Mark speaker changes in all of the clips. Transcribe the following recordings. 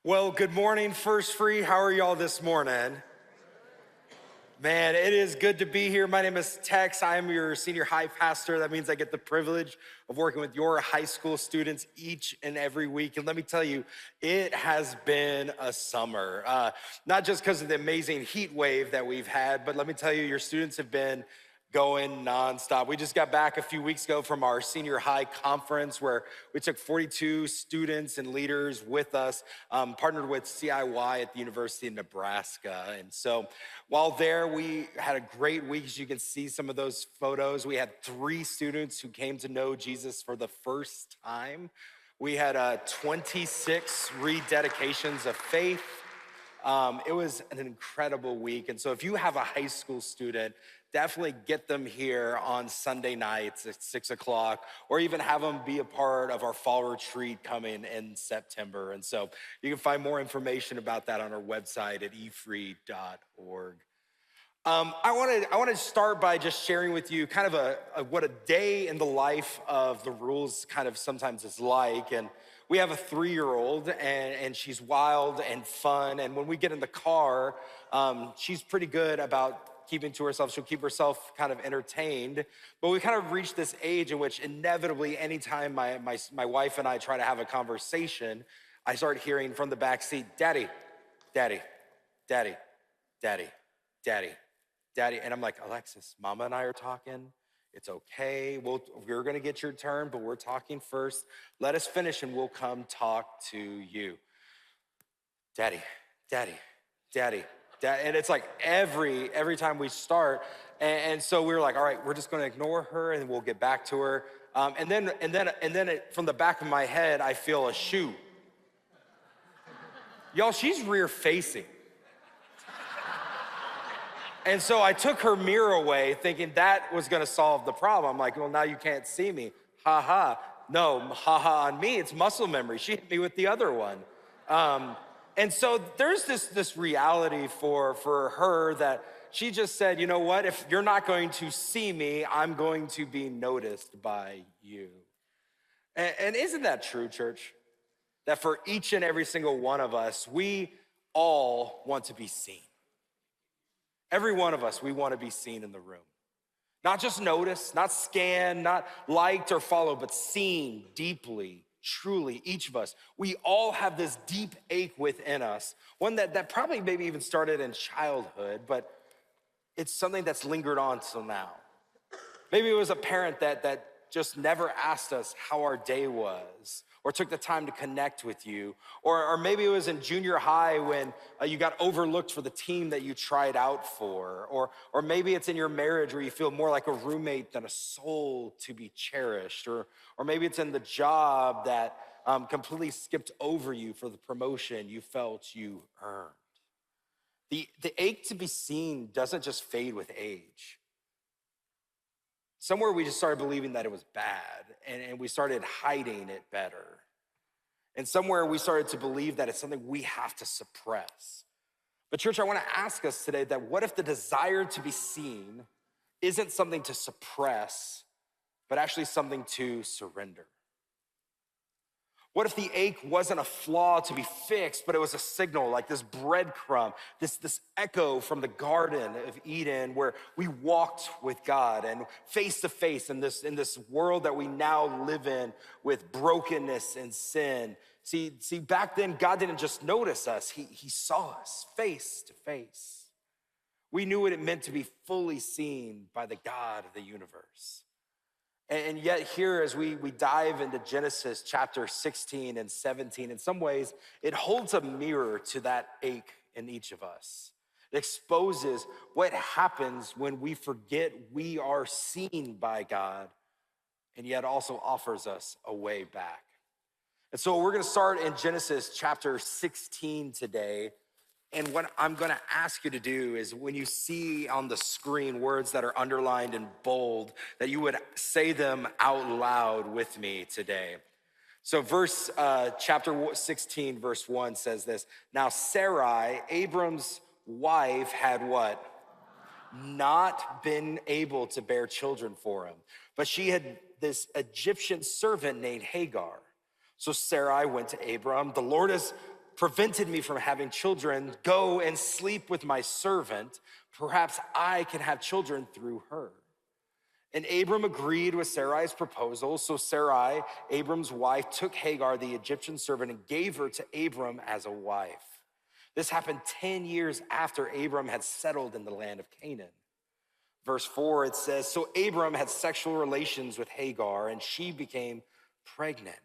Speaker 1: Well, good morning, First Free. How are y'all this morning? Man, it is good to be here. My name is Tex. I am your senior high pastor. That means I get the privilege of working with your high school students each and every week. And let me tell you, it has been a summer. Not just because of the amazing heat wave that we've had, but let me tell you, your students have been going nonstop. We just got back a few weeks ago from our senior high conference where we took 42 students and leaders with us, partnered with CIY at the University of Nebraska. And so while there, we had a great week. As you can see some of those photos, we had 3 students who came to know Jesus for the first time. We had 26 rededications of faith. It was an incredible week. And so if you have a high school student, definitely get them here on Sunday nights at 6 o'clock, or even have them be a part of our fall retreat coming in September. And so you can find more information about that on our website at efree.org. I want to start by just sharing with you kind of what a day in the life of the rules kind of sometimes is like. And we have a 3-year-old, and she's wild and fun. And when we get in the car, she's pretty good about keeping to herself. She'll keep herself kind of entertained. But we kind of reached this age in which inevitably, anytime my wife and I try to have a conversation, I start hearing from the back seat, "Daddy, daddy, daddy, daddy, daddy, daddy." And I'm like, "Alexis, Mama and I are talking. It's okay. You're gonna get your turn, but we're talking first. Let us finish and we'll come talk to you. Daddy, daddy, daddy, daddy." And it's like every time we start. And so we were like, all right, we're just gonna ignore her and we'll get back to her. And then from the back of my head, I feel a shoe. Y'all, she's rear facing. And so I took her mirror away thinking that was gonna solve the problem. I'm like, well, now you can't see me. Ha ha. No, ha ha on me, it's muscle memory. She hit me with the other one. And so there's this reality for her that she just said, you know what, if you're not going to see me, I'm going to be noticed by you. And isn't that true, church? That for each and every single one of us, we all want to be seen. Every one of us, we want to be seen in the room. Not just noticed, not scanned, not liked or followed, but seen deeply, truly, each of us. We all have this deep ache within us, one that probably maybe even started in childhood, but it's something that's lingered on till now. Maybe it was a parent that just never asked us how our day was, or took the time to connect with you. Or maybe it was in junior high when you got overlooked for the team that you tried out for. Or maybe it's in your marriage where you feel more like a roommate than a soul to be cherished. Or maybe it's in the job that completely skipped over you for the promotion you felt you earned. The ache to be seen doesn't just fade with age. Somewhere we just started believing that it was bad, and we started hiding it better. And somewhere we started to believe that it's something we have to suppress. But church, I want to ask us today that what if the desire to be seen isn't something to suppress, but actually something to surrender? What if the ache wasn't a flaw to be fixed, but it was a signal, like this breadcrumb, this echo from the Garden of Eden where we walked with God and face to face in this world that we now live in with brokenness and sin. See, back then, God didn't just notice us, he saw us face to face. We knew what it meant to be fully seen by the God of the universe. And yet here, as we dive into Genesis chapter 16 and 17, in some ways, it holds a mirror to that ache in each of us. It exposes what happens when we forget we are seen by God, and yet also offers us a way back. And so we're gonna start in Genesis chapter 16 today. And what I'm gonna ask you to do is when you see on the screen words that are underlined in bold, that you would say them out loud with me today. So chapter 16, verse 1 says this: "Now Sarai, Abram's wife, had" what? "Not been able to bear children for him, but she had this Egyptian servant named Hagar. So Sarai went to Abram. 'The Lord has prevented me from having children. Go and sleep with my servant. Perhaps I can have children through her." And Abram agreed with Sarai's proposal. So Sarai, Abram's wife, took Hagar, the Egyptian servant, and gave her to Abram as a wife. This happened 10 years after Abram had settled in the land of Canaan. Verse 4, it says, "So Abram had sexual relations with Hagar, and she became pregnant.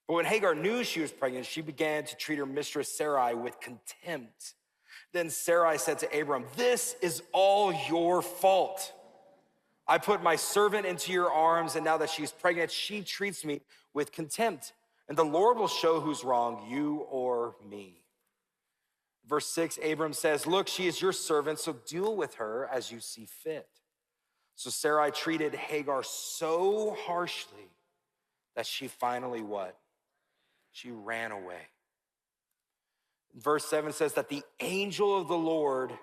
Speaker 1: But when Hagar knew she was pregnant, she began to treat her mistress Sarai with contempt. Then Sarai said to Abram, 'This is all your fault. I put my servant into your arms, and now that she's pregnant, she treats me with contempt. And the Lord will show who's wrong, you or me.' Verse 6, Abram says, 'Look, she is your servant, so deal with her as you see fit.' So Sarai treated Hagar so harshly that she finally what? She ran away. Verse 7 says that the angel of the Lord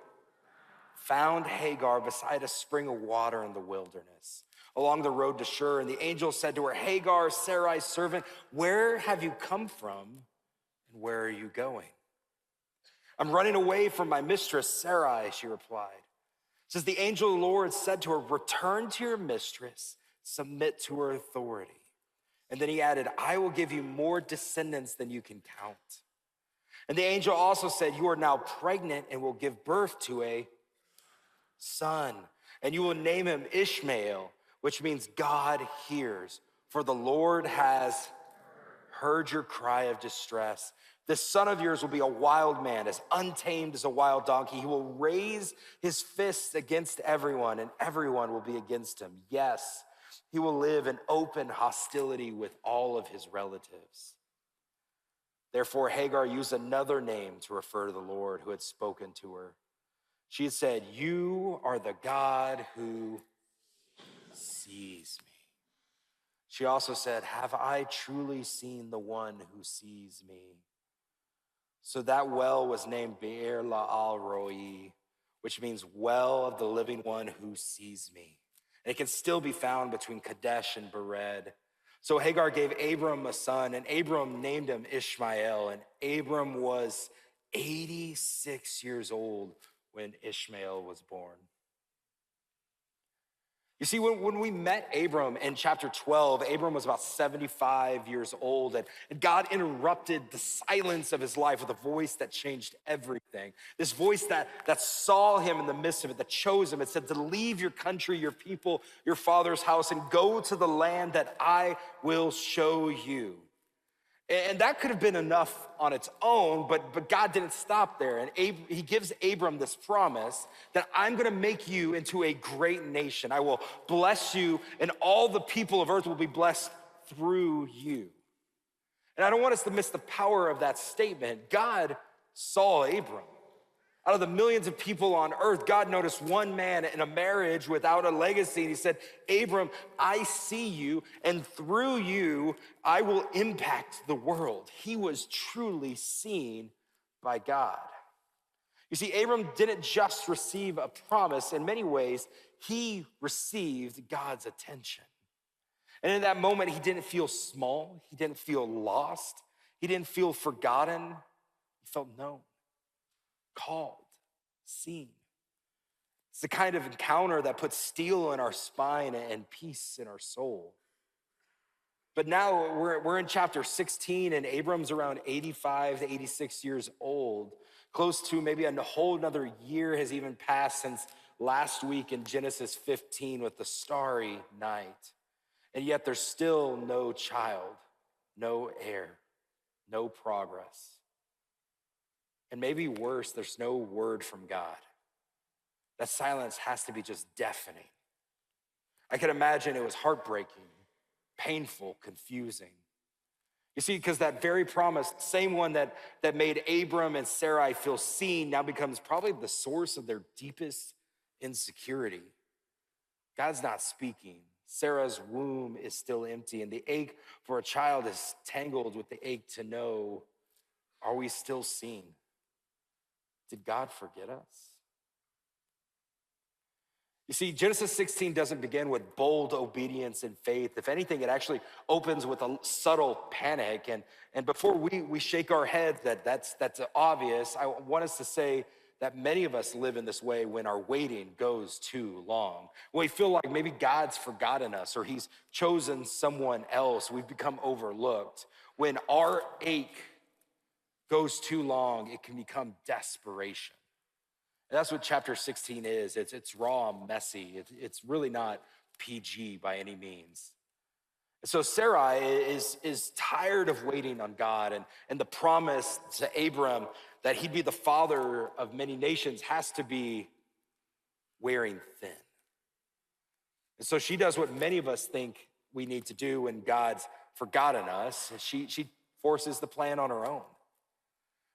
Speaker 1: found Hagar beside a spring of water in the wilderness, along the road to Shur. And the angel said to her, 'Hagar, Sarai's servant, where have you come from and where are you going?' 'I'm running away from my mistress, Sarai,' she replied. It says the angel of the Lord said to her, 'Return to your mistress, submit to her authority.' And then he added, 'I will give you more descendants than you can count.' And the angel also said, 'You are now pregnant and will give birth to a son, and you will name him Ishmael,' which means God hears, for the Lord has heard your cry of distress. This son of yours will be a wild man, as untamed as a wild donkey. He will raise his fists against everyone, and everyone will be against him. Yes, he will live in open hostility with all of his relatives.' Therefore, Hagar used another name to refer to the Lord who had spoken to her. She had said, 'You are the God who sees me.' She also said, 'Have I truly seen the one who sees me?' So that well was named Be'er La'al Roi, which means well of the living one who sees me. And it can still be found between Kadesh and Bered. So Hagar gave Abram a son, and Abram named him Ishmael. And Abram was 86 years old when Ishmael was born." You see, when we met Abram in chapter 12, Abram was about 75 years old, and God interrupted the silence of his life with a voice that changed everything. This voice that saw him in the midst of it, that chose him. It said to leave your country, your people, your father's house, and go to the land that I will show you. And that could have been enough on its own, but God didn't stop there. And he gives Abram this promise that I'm gonna make you into a great nation. I will bless you, and all the people of earth will be blessed through you. And I don't want us to miss the power of that statement. God saw Abram. Out of the millions of people on earth, God noticed one man in a marriage without a legacy. And he said, "Abram, I see you, and through you, I will impact the world." He was truly seen by God. You see, Abram didn't just receive a promise. In many ways, he received God's attention. And in that moment, he didn't feel small. He didn't feel lost. He didn't feel forgotten. He felt known, called, seen. It's the kind of encounter that puts steel in our spine and peace in our soul. But now we're in chapter 16, and Abram's around 85 to 86 years old. Close to maybe a whole another year has even passed since last week in Genesis 15 with the starry night. And yet there's still no child, no heir, no progress. And maybe worse, there's no word from God. That silence has to be just deafening. I can imagine it was heartbreaking, painful, confusing. You see, because that very promise, same one that made Abram and Sarai feel seen, now becomes probably the source of their deepest insecurity. God's not speaking. Sarah's womb is still empty, and the ache for a child is tangled with the ache to know, are we still seen? Did God forget us? You see, Genesis 16 doesn't begin with bold obedience and faith. If anything, it actually opens with a subtle panic. And before we shake our heads that's obvious, I want us to say that many of us live in this way when our waiting goes too long. When we feel like maybe God's forgotten us or he's chosen someone else, we've become overlooked. When our ache goes too long, it can become desperation. And that's what chapter 16 is. It's raw, messy. It's really not PG by any means. So Sarai is tired of waiting on God, and the promise to Abram that he'd be the father of many nations has to be wearing thin. And so she does what many of us think we need to do when God's forgotten us. She forces the plan on her own.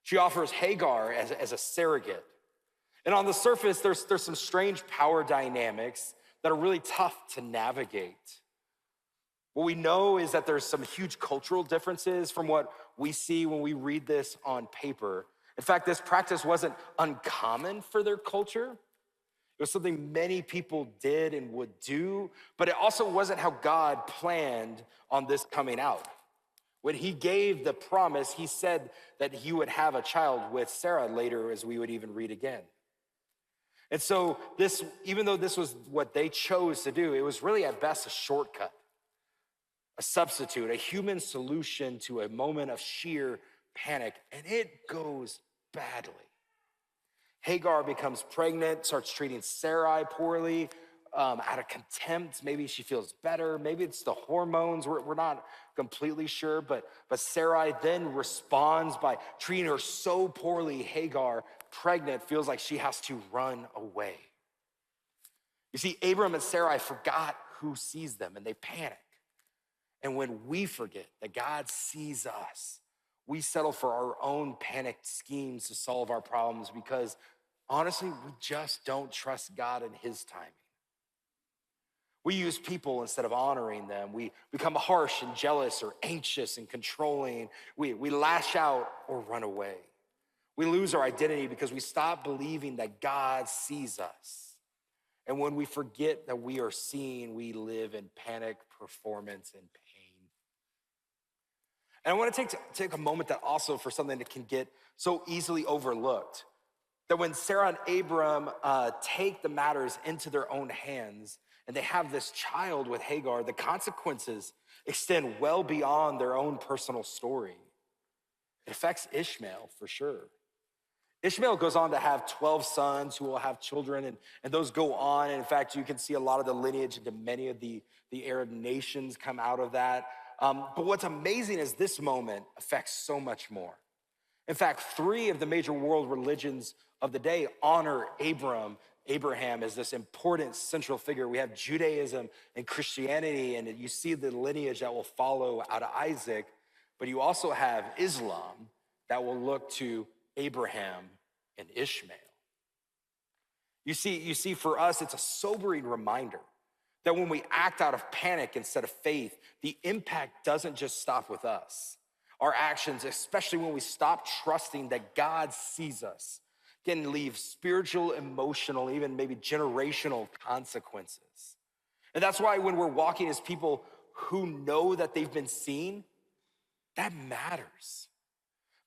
Speaker 1: She offers Hagar as a surrogate. And on the surface, there's some strange power dynamics that are really tough to navigate. What we know is that there's some huge cultural differences from what we see when we read this on paper. In fact, this practice wasn't uncommon for their culture. It was something many people did and would do, but it also wasn't how God planned on this coming out. When he gave the promise, he said that he would have a child with Sarah later, as we would even read again. And so this, even though this was what they chose to do, it was really at best a shortcut, a substitute, a human solution to a moment of sheer panic, and it goes badly. Hagar becomes pregnant, starts treating Sarai poorly, out of contempt. Maybe she feels better. Maybe it's the hormones. We're not completely sure, but Sarai then responds by treating her so poorly. Hagar, pregnant, feels like she has to run away. You see, Abram and Sarai forgot who sees them, and they panic. And when we forget that God sees us, we settle for our own panicked schemes to solve our problems because, honestly, we just don't trust God and his timing. We use people instead of honoring them. We become harsh and jealous or anxious and controlling. We lash out or run away. We lose our identity because we stop believing that God sees us. And when we forget that we are seen, we live in panic, performance, and pain. And I want to take a moment that also for something that can get so easily overlooked. That when Sarah and Abram take the matters into their own hands and they have this child with Hagar, the consequences extend well beyond their own personal story. It affects Ishmael for sure. Ishmael goes on to have 12 sons who will have children, and those go on. And in fact, you can see a lot of the lineage into many of the Arab nations come out of that. But what's amazing is this moment affects so much more. In fact, 3 of the major world religions of the day honor Abraham as this important central figure. We have Judaism and Christianity, and you see the lineage that will follow out of Isaac, but you also have Islam that will look to Abraham and Ishmael. You see, for us, it's a sobering reminder that when we act out of panic instead of faith, the impact doesn't just stop with us. Our actions, especially when we stop trusting that God sees us, can leave spiritual, emotional, even maybe generational consequences. And that's why when we're walking as people who know that they've been seen, that matters.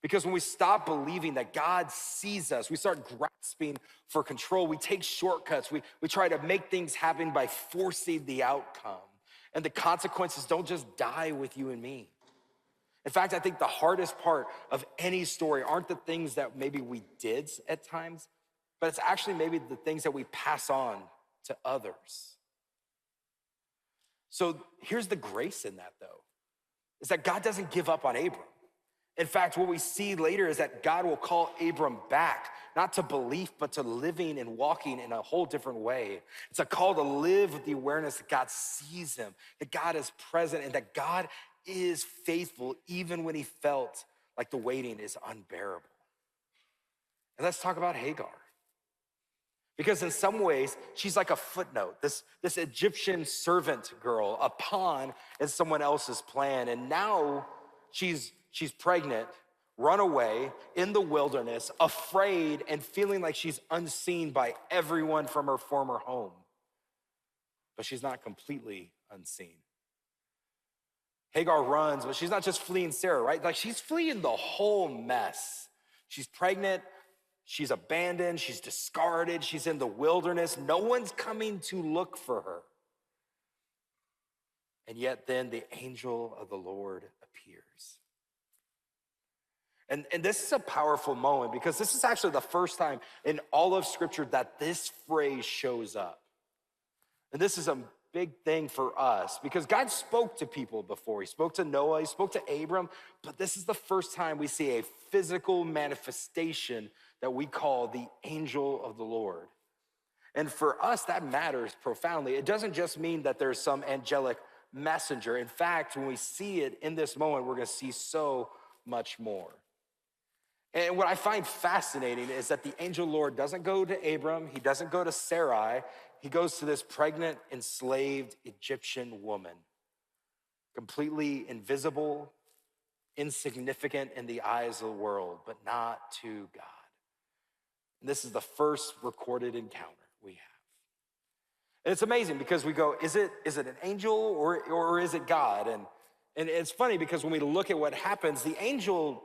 Speaker 1: Because when we stop believing that God sees us, we start grasping for control. We take shortcuts. We try to make things happen by forcing the outcome. And the consequences don't just die with you and me. In fact, I think the hardest part of any story aren't the things that maybe we did at times, but it's actually maybe the things that we pass on to others. So here's the grace in that, though, is that God doesn't give up on Abram. In fact, what we see later is that God will call Abram back, not to belief, but to living and walking in a whole different way. It's a call to live with the awareness that God sees him, that God is present, and that God is faithful even when he felt like the waiting is unbearable. And let's talk about Hagar. Because in some ways, she's like a footnote, this Egyptian servant girl, a pawn in someone else's plan. And now she's pregnant, run away in the wilderness, afraid and feeling like she's unseen by everyone from her former home. but she's not completely unseen. Hagar runs, but she's not just fleeing Sarah, right? Like she's fleeing the whole mess. She's pregnant, she's abandoned, she's discarded, she's in the wilderness. No one's coming to look for her. And yet then the angel of the Lord appears. And this is a powerful moment because this is actually the first time in all of Scripture that this phrase shows up. And this is a big thing for us because God spoke to people before. He spoke to Noah, he spoke to Abram, but this is the first time we see a physical manifestation that we call the angel of the Lord. And for us, that matters profoundly. It doesn't just mean that there's some angelic messenger. In fact, when we see it in this moment, we're gonna see so much more. And what I find fascinating is that the angel Lord doesn't go to Abram, he doesn't go to Sarai, he goes to this pregnant, enslaved Egyptian woman, completely invisible, insignificant in the eyes of the world, but not to God. And this is the first recorded encounter we have. And it's amazing because we go, is it an angel or is it God? And it's funny because when we look at what happens, the angel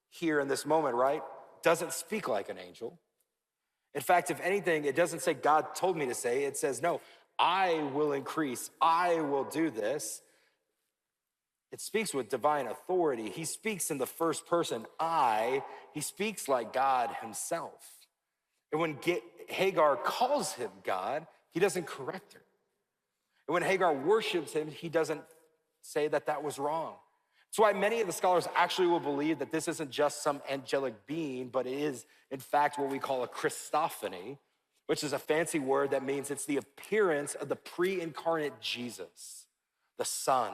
Speaker 1: here in this moment, right, doesn't speak like an angel. In fact, if anything, it doesn't say God told me to say, it says, no, I will increase, I will do this. It speaks with divine authority. He speaks in the first person, he speaks like God himself. And when Hagar calls him God, he doesn't correct her. And when Hagar worships him, he doesn't say that was wrong. That's why many of the scholars actually will believe that this isn't just some angelic being, but it is, in fact, what we call a Christophany, which is a fancy word that means it's the appearance of the pre-incarnate Jesus, the Son,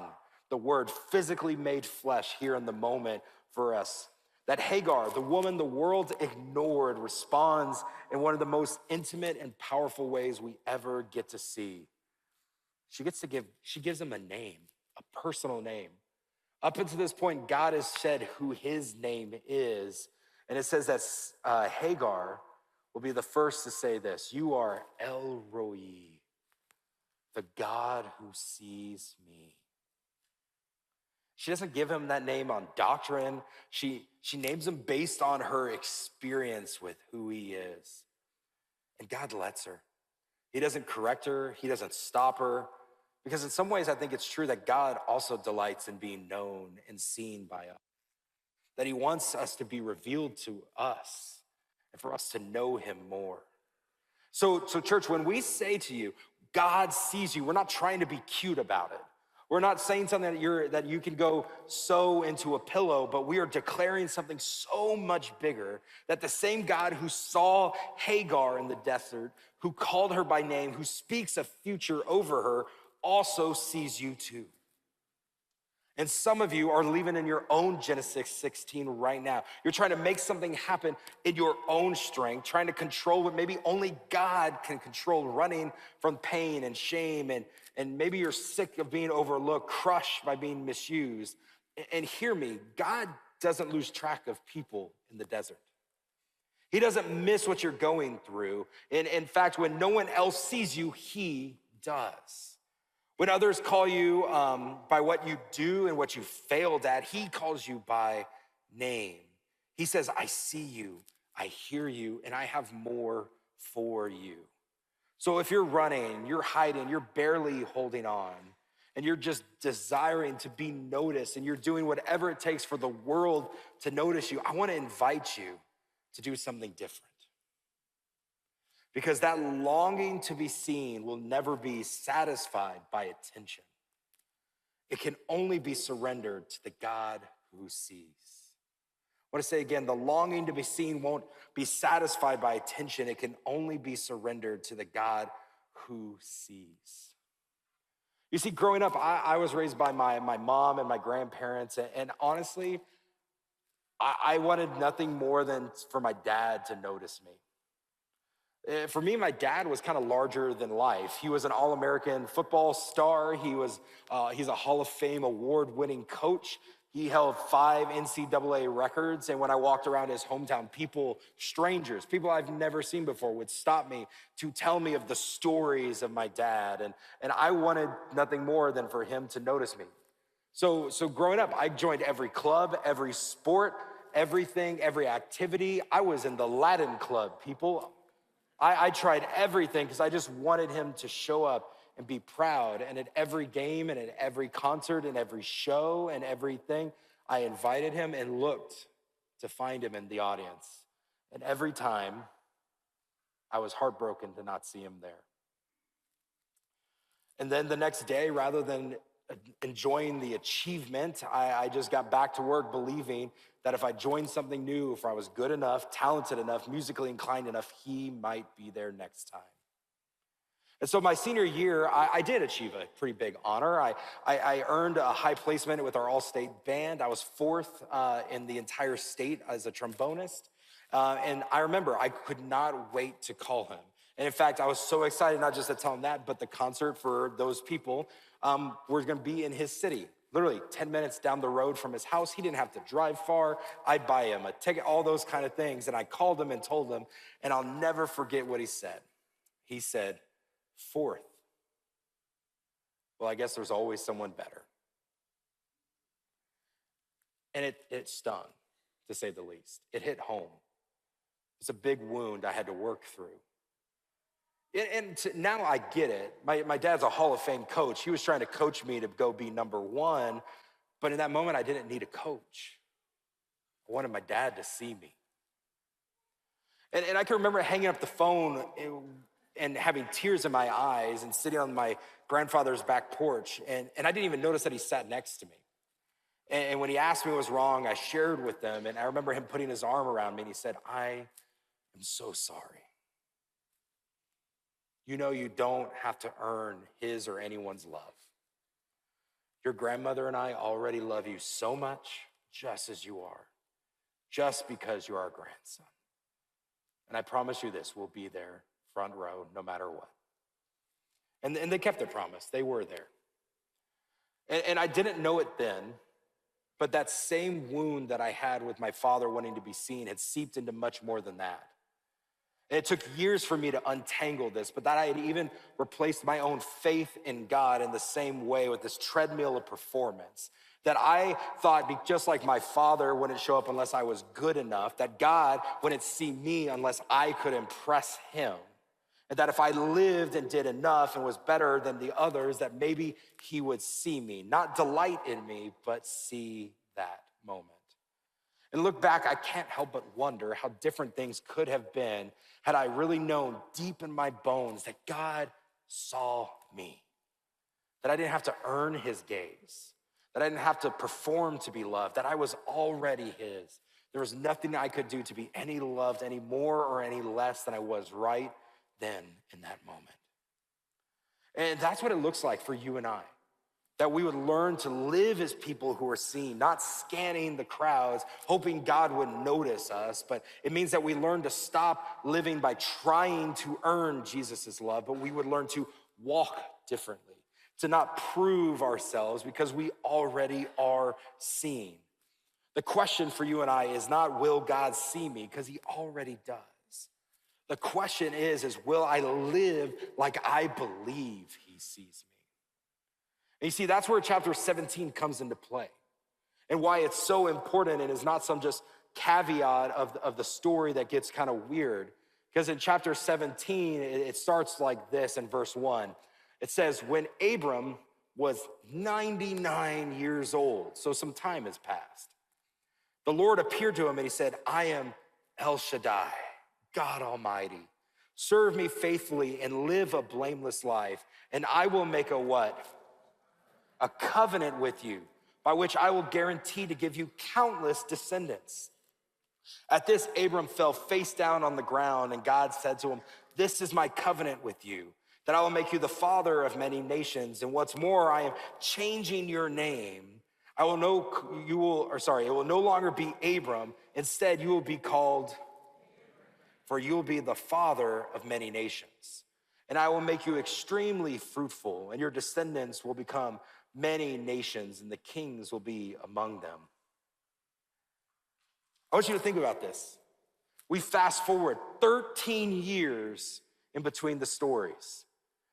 Speaker 1: the Word physically made flesh here in the moment for us. That Hagar, the woman the world ignored, responds in one of the most intimate and powerful ways we ever get to see. She gives him a name, a personal name. Up until this point, God has said who his name is. And it says that Hagar will be the first to say this: you are El Roi, the God who sees me. She doesn't give him that name on doctrine. She names him based on her experience with who he is. And God lets her. He doesn't correct her. He doesn't stop her. Because in some ways, I think it's true that God also delights in being known and seen by us. That he wants us to be revealed to us and for us to know him more. So church, when we say to you, God sees you, we're not trying to be cute about it. We're not saying something that you can go sew into a pillow, but we are declaring something so much bigger, that the same God who saw Hagar in the desert, who called her by name, who speaks a future over her, also sees you too. And some of you are living in your own Genesis 16 right now. You're trying to make something happen in your own strength, trying to control what maybe only God can control, running from pain and shame, and maybe you're sick of being overlooked, crushed by being misused. And hear me, God doesn't lose track of people in the desert. He doesn't miss what you're going through. And in fact, when no one else sees you, he does. When others call you by what you do and what you failed at, he calls you by name. He says, I see you, I hear you, and I have more for you. So if you're running, you're hiding, you're barely holding on, and you're just desiring to be noticed, and you're doing whatever it takes for the world to notice you, I want to invite you to do something different. Because that longing to be seen will never be satisfied by attention. It can only be surrendered to the God who sees. I want to say again, the longing to be seen won't be satisfied by attention. It can only be surrendered to the God who sees. You see, growing up, I was raised by my mom and my grandparents, and honestly, I wanted nothing more than for my dad to notice me. For me, my dad was kind of larger than life. He was an All-American football star. He's a Hall of Fame award-winning coach. He held 5 NCAA records, and when I walked around his hometown, people, strangers, people I've never seen before would stop me to tell me of the stories of my dad, and I wanted nothing more than for him to notice me. So growing up, I joined every club, every sport, everything, every activity. I was in the Latin club, people. I tried everything because I just wanted him to show up and be proud. And at every game and at every concert and every show and everything, I invited him and looked to find him in the audience. And every time, I was heartbroken to not see him there. And then the next day, rather than enjoying the achievement, I just got back to work believing that if I joined something new, if I was good enough, talented enough, musically inclined enough, he might be there next time. And so my senior year, I did achieve a pretty big honor. I earned a high placement with our all-state band. I was 4th in the entire state as a trombonist. And I remember I could not wait to call him. And in fact, I was so excited, not just to tell him that, but the concert for those people were gonna be in his city. Literally 10 minutes down the road from his house. He didn't have to drive far. I'd buy him a ticket, all those kind of things. And I called him and told him, and I'll never forget what he said. He said, 4th. Well, I guess there's always someone better. And it stung, to say the least. It hit home. It's a big wound I had to work through. Now I get it. My dad's a Hall of Fame coach. He was trying to coach me to go be number 1, but in that moment, I didn't need a coach. I wanted my dad to see me. And I can remember hanging up the phone and having tears in my eyes and sitting on my grandfather's back porch, and I didn't even notice that he sat next to me. And when he asked me what was wrong, I shared with them, and I remember him putting his arm around me, and he said, I am so sorry. You know you don't have to earn his or anyone's love. Your grandmother and I already love you so much, just as you are, just because you're our grandson. And I promise you this, we'll be there, front row, no matter what. And they kept their promise. They were there. And I didn't know it then, but that same wound that I had with my father wanting to be seen had seeped into much more than that. And it took years for me to untangle this, but that I had even replaced my own faith in God in the same way with this treadmill of performance. That I thought, just like my father wouldn't show up unless I was good enough, that God wouldn't see me unless I could impress him. And that if I lived and did enough and was better than the others, that maybe he would see me, not delight in me, but see that moment. And look back, I can't help but wonder how different things could have been had I really known deep in my bones that God saw me, that I didn't have to earn his gaze, that I didn't have to perform to be loved, that I was already his. There was nothing I could do to be any loved any more or any less than I was right then in that moment. And that's what it looks like for you and I. That we would learn to live as people who are seen, not scanning the crowds, hoping God would notice us, but it means that we learn to stop living by trying to earn Jesus' love, but we would learn to walk differently, to not prove ourselves because we already are seen. The question for you and I is not, will God see me? Because he already does. The question is will I live like I believe he sees me? And you see, that's where chapter 17 comes into play and why it's so important and is not some just caveat of the story that gets kind of weird. Because in chapter 17, it starts like this in verse 1. It says, when Abram was 99 years old, so some time has passed, the Lord appeared to him and he said, I am El Shaddai, God Almighty. Serve me faithfully and live a blameless life, and I will make a what? A covenant with you, by which I will guarantee to give you countless descendants. At this, Abram fell face down on the ground, and God said to him, this is my covenant with you, that I will make you the father of many nations. And what's more, I am changing your name. It will no longer be Abram. Instead, you will be called, for you will be the father of many nations. And I will make you extremely fruitful, and your descendants will become many nations, and the kings will be among them. I want you to think about this. We fast forward 13 years in between the stories.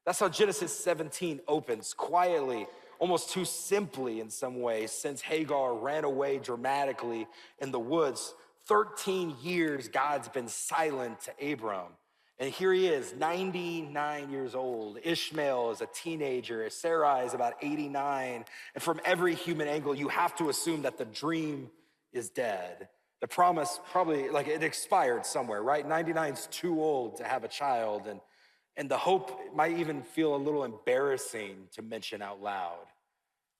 Speaker 1: That's how Genesis 17 opens, quietly, almost too simply in some ways, since Hagar ran away dramatically in the woods. 13 years God's been silent to Abram. And here he is, 99 years old. Ishmael is a teenager. Sarai is about 89. And from every human angle, you have to assume that the dream is dead. The promise probably, like, it expired somewhere, right? 99 is too old to have a child. And the hope might even feel a little embarrassing to mention out loud.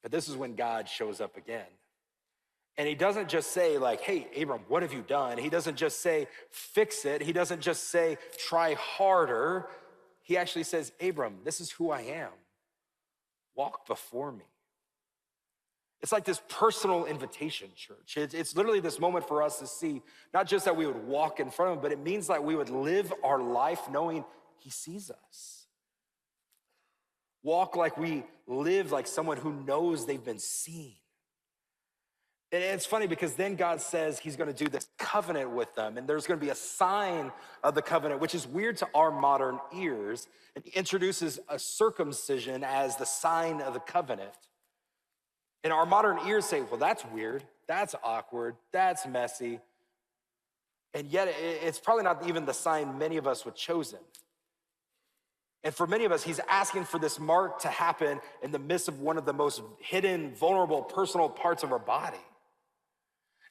Speaker 1: But this is when God shows up again. And he doesn't just say, like, hey, Abram, what have you done? He doesn't just say, fix it. He doesn't just say, try harder. He actually says, Abram, this is who I am. Walk before me. It's like this personal invitation, church. It's literally this moment for us to see, not just that we would walk in front of him, but it means that we would live our life knowing he sees us. Walk like we live like someone who knows they've been seen. And it's funny because then God says he's going to do this covenant with them, and there's going to be a sign of the covenant, which is weird to our modern ears. And he introduces a circumcision as the sign of the covenant. And our modern ears say, well, that's weird, that's awkward, that's messy. And yet it's probably not even the sign many of us would chosen. And for many of us, he's asking for this mark to happen in the midst of one of the most hidden, vulnerable, personal parts of our body.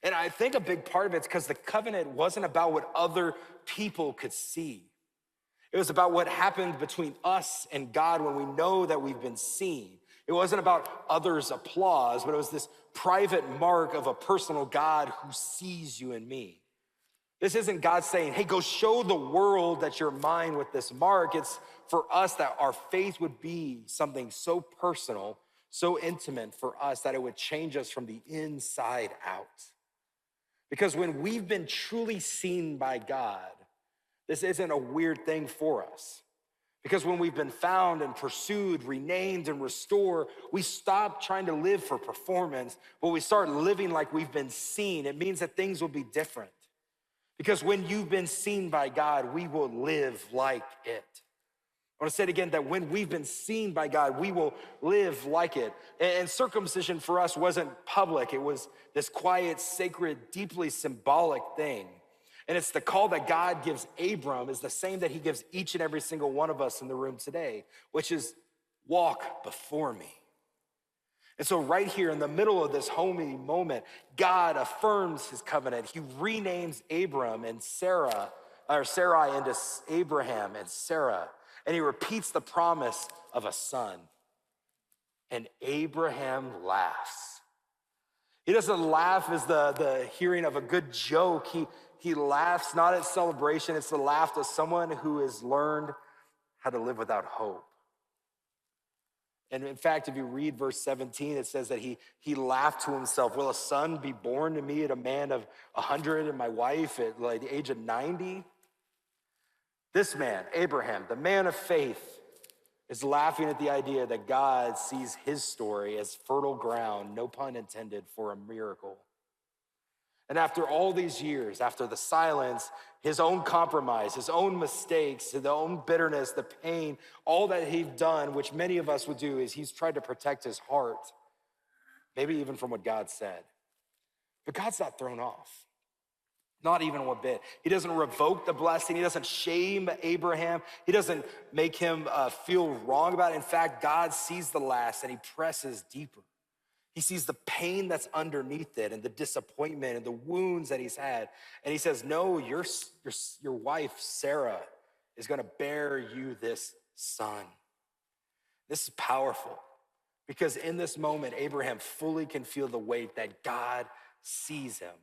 Speaker 1: And I think a big part of it's because the covenant wasn't about what other people could see. It was about what happened between us and God when we know that we've been seen. It wasn't about others' applause, but it was this private mark of a personal God who sees you and me. This isn't God saying, hey, go show the world that you're mine with this mark. It's for us that our faith would be something so personal, so intimate for us that it would change us from the inside out. Because when we've been truly seen by God, this isn't a weird thing for us. Because when we've been found and pursued, renamed and restored, we stop trying to live for performance, but we start living like we've been seen. It means that things will be different. Because when you've been seen by God, we will live like it. I want to say it again, that when we've been seen by God, we will live like it. And circumcision for us wasn't public. It was this quiet, sacred, deeply symbolic thing. And it's the call that God gives Abram is the same that he gives each and every single one of us in the room today, which is walk before me. And so right here in the middle of this holy moment, God affirms his covenant. He renames Abram and Sarai into Abraham and Sarah. And he repeats the promise of a son. And Abraham laughs. He doesn't laugh as the hearing of a good joke. He laughs not at celebration. It's the laugh of someone who has learned how to live without hope. And in fact, if you read verse 17, it says that he laughed to himself. Will a son be born to me at a man of 100 and my wife at like the age of 90? This man, Abraham, the man of faith, is laughing at the idea that God sees his story as fertile ground, no pun intended, for a miracle. And after all these years, after the silence, his own compromise, his own mistakes, his own bitterness, the pain, all that he's done, which many of us would do, is he's tried to protect his heart, maybe even from what God said. But God's not thrown off. Not even one bit. He doesn't revoke the blessing. He doesn't shame Abraham. He doesn't make him feel wrong about it. In fact, God sees the last and he presses deeper. He sees the pain that's underneath it and the disappointment and the wounds that he's had. And he says, no, your wife, Sarah, is gonna bear you this son. This is powerful because in this moment, Abraham fully can feel the weight that God sees him.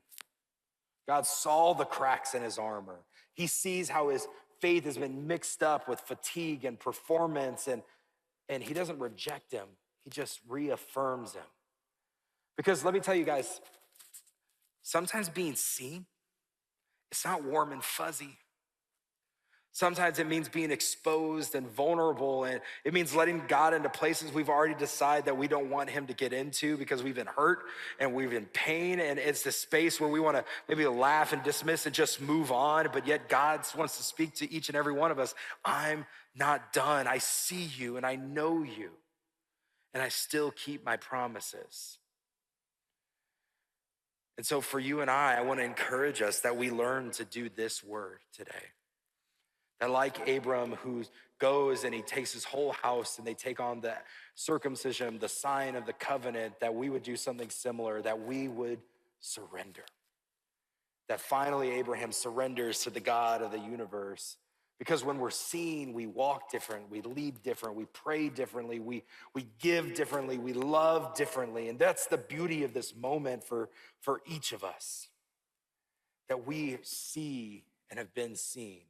Speaker 1: God saw the cracks in his armor. He sees how his faith has been mixed up with fatigue and performance, and he doesn't reject him. He just reaffirms him. Because let me tell you guys, sometimes being seen, it's not warm and fuzzy. Sometimes it means being exposed and vulnerable, and it means letting God into places we've already decided that we don't want him to get into because we've been hurt and we've been in pain, and it's the space where we want to maybe laugh and dismiss and just move on, but yet God wants to speak to each and every one of us. I'm not done. I see you and I know you, and I still keep my promises. And so for you and I want to encourage us that we learn to do this word today. That like Abram, who goes and he takes his whole house and they take on the circumcision, the sign of the covenant, that we would do something similar, that we would surrender. That finally Abraham surrenders to the God of the universe. Because when we're seen, we walk different, we lead different, we pray differently, we give differently, we love differently. And that's the beauty of this moment for each of us, that we see and have been seen.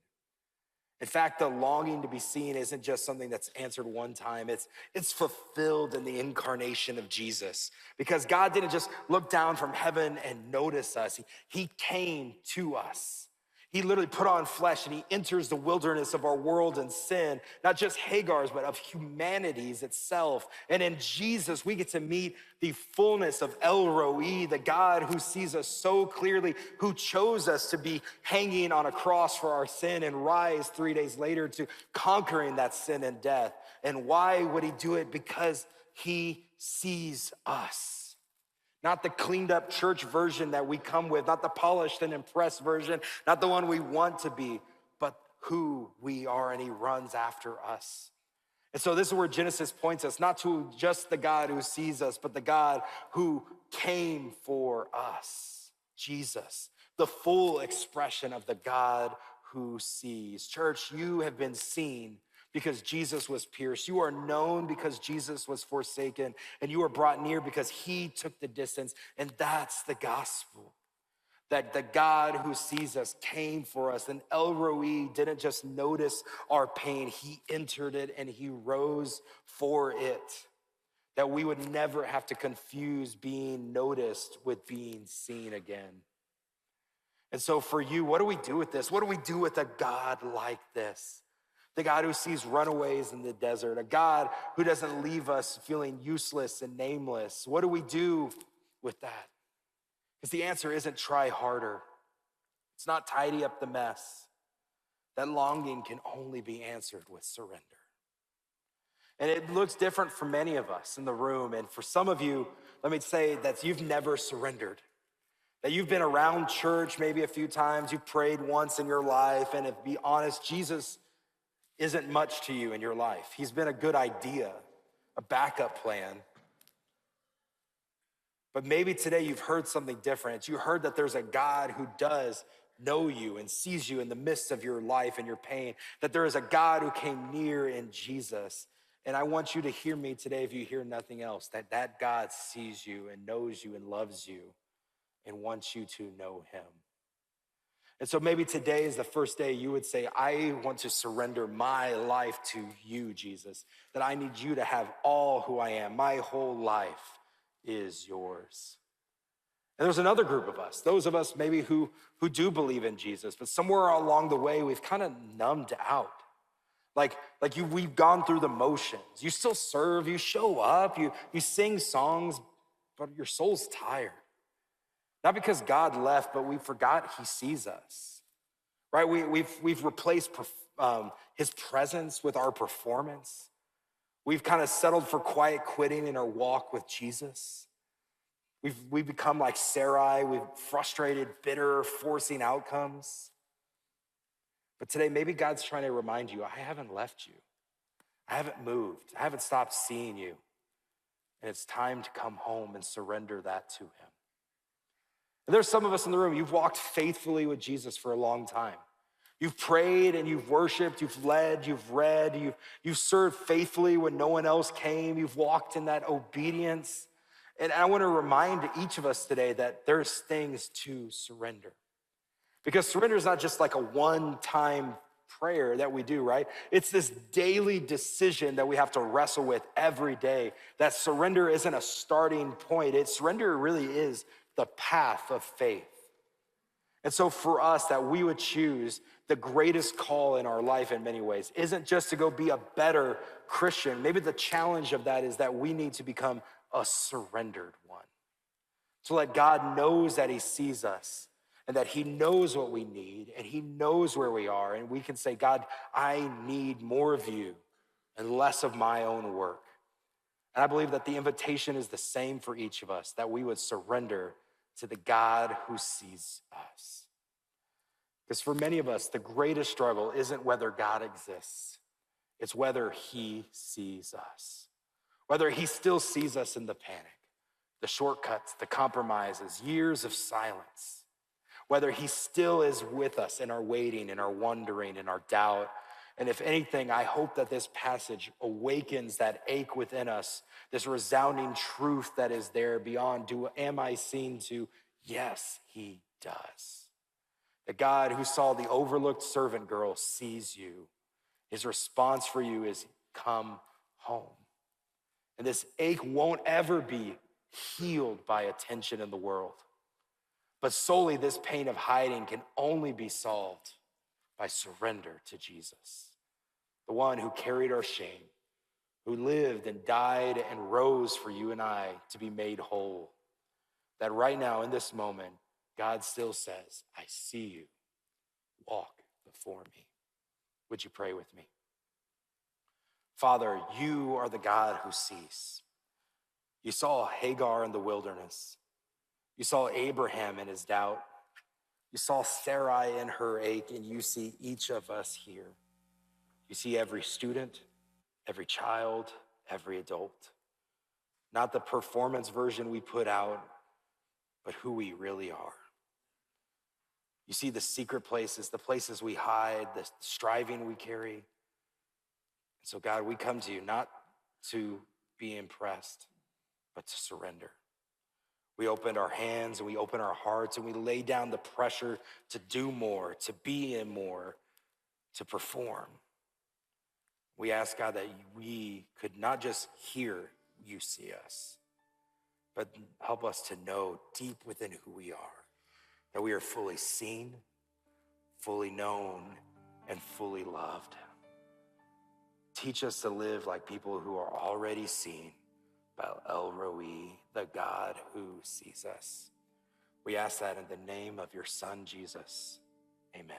Speaker 1: In fact, the longing to be seen isn't just something that's answered one time. It's fulfilled in the incarnation of Jesus. Because God didn't just look down from heaven and notice us. He came to us. He literally put on flesh and he enters the wilderness of our world and sin, not just Hagar's, but of humanity's itself. And in Jesus, we get to meet the fullness of El Roi, the God who sees us so clearly, who chose us to be hanging on a cross for our sin and rise 3 days later to conquering that sin and death. And why would he do it? Because he sees us. Not the cleaned up church version that we come with, not the polished and impressed version, not the one we want to be, but who we are, and he runs after us. And so this is where Genesis points us, not to just the God who sees us, but the God who came for us, Jesus, the full expression of the God who sees. Church, you have been seen because Jesus was pierced. You are known because Jesus was forsaken, and you are brought near because he took the distance. And that's the gospel, that the God who sees us came for us. And El Roi didn't just notice our pain, he entered it and he rose for it, that we would never have to confuse being noticed with being seen again. And so for you, what do we do with this? What do we do with a God like this? The God who sees runaways in the desert, a God who doesn't leave us feeling useless and nameless. What do we do with that? Because the answer isn't try harder. It's not tidy up the mess. That longing can only be answered with surrender. And it looks different for many of us in the room. And for some of you, let me say that you've never surrendered. That you've been around church maybe a few times, you've prayed once in your life, and to be honest, Jesus isn't much to you in your life. He's been a good idea, a backup plan. But maybe today you've heard something different. You heard that there's a God who does know you and sees you in the midst of your life and your pain, that there is a God who came near in Jesus. And I want you to hear me today, if you hear nothing else, that God sees you and knows you and loves you and wants you to know him. And so maybe today is the first day you would say, I want to surrender my life to you, Jesus, that I need you to have all who I am. My whole life is yours. And there's another group of us, those of us maybe who do believe in Jesus, but somewhere along the way, we've kind of numbed out. We've gone through the motions. You still serve, you show up, you sing songs, but your soul's tired. Not because God left, but we forgot he sees us, right? We've replaced his presence with our performance. We've kind of settled for quiet quitting in our walk with Jesus. We've become like Sarai. We've frustrated, bitter, forcing outcomes. But today, maybe God's trying to remind you, I haven't left you. I haven't moved. I haven't stopped seeing you. And it's time to come home and surrender that to him. And there's some of us in the room, you've walked faithfully with Jesus for a long time. You've prayed and you've worshiped, you've led, you've read, you've served faithfully when no one else came. You've walked in that obedience. And I want to remind each of us today that there's things to surrender. Because surrender is not just like a one-time prayer that we do, right? It's this daily decision that we have to wrestle with every day. That surrender isn't a starting point. Surrender really is the path of faith. And so for us, that we would choose the greatest call in our life in many ways isn't just to go be a better Christian. Maybe the challenge of that is that we need to become a surrendered one. So that God knows that he sees us and that he knows what we need and he knows where we are. And we can say, God, I need more of you and less of my own work. And I believe that the invitation is the same for each of us, that we would surrender to the God who sees us. Because for many of us, the greatest struggle isn't whether God exists, it's whether he sees us, whether he still sees us in the panic, the shortcuts, the compromises, years of silence, whether he still is with us in our waiting, in our wondering, in our doubt. And if anything, I hope that this passage awakens that ache within us, this resounding truth that is there beyond, am I seen to? Yes, he does. The God who saw the overlooked servant girl sees you. His response for you is, come home. And this ache won't ever be healed by attention in the world. But solely this pain of hiding can only be solved by surrender to Jesus, the one who carried our shame, who lived and died and rose for you and I to be made whole. That right now in this moment, God still says, I see you. Walk before me. Would you pray with me? Father, you are the God who sees. You saw Hagar in the wilderness. You saw Abraham in his doubt. You saw Sarai in her ache, and you see each of us here. You see every student, every child, every adult. Not the performance version we put out, but who we really are. You see the secret places, the places we hide, the striving we carry. So God, we come to you not to be impressed, but to surrender. We open our hands and we open our hearts and we lay down the pressure to do more, to be in more, to perform. We ask God that we could not just hear you see us, but help us to know deep within who we are, that we are fully seen, fully known, and fully loved. Teach us to live like people who are already seen by El Roi, the God who sees us. We ask that in the name of your Son, Jesus. Amen.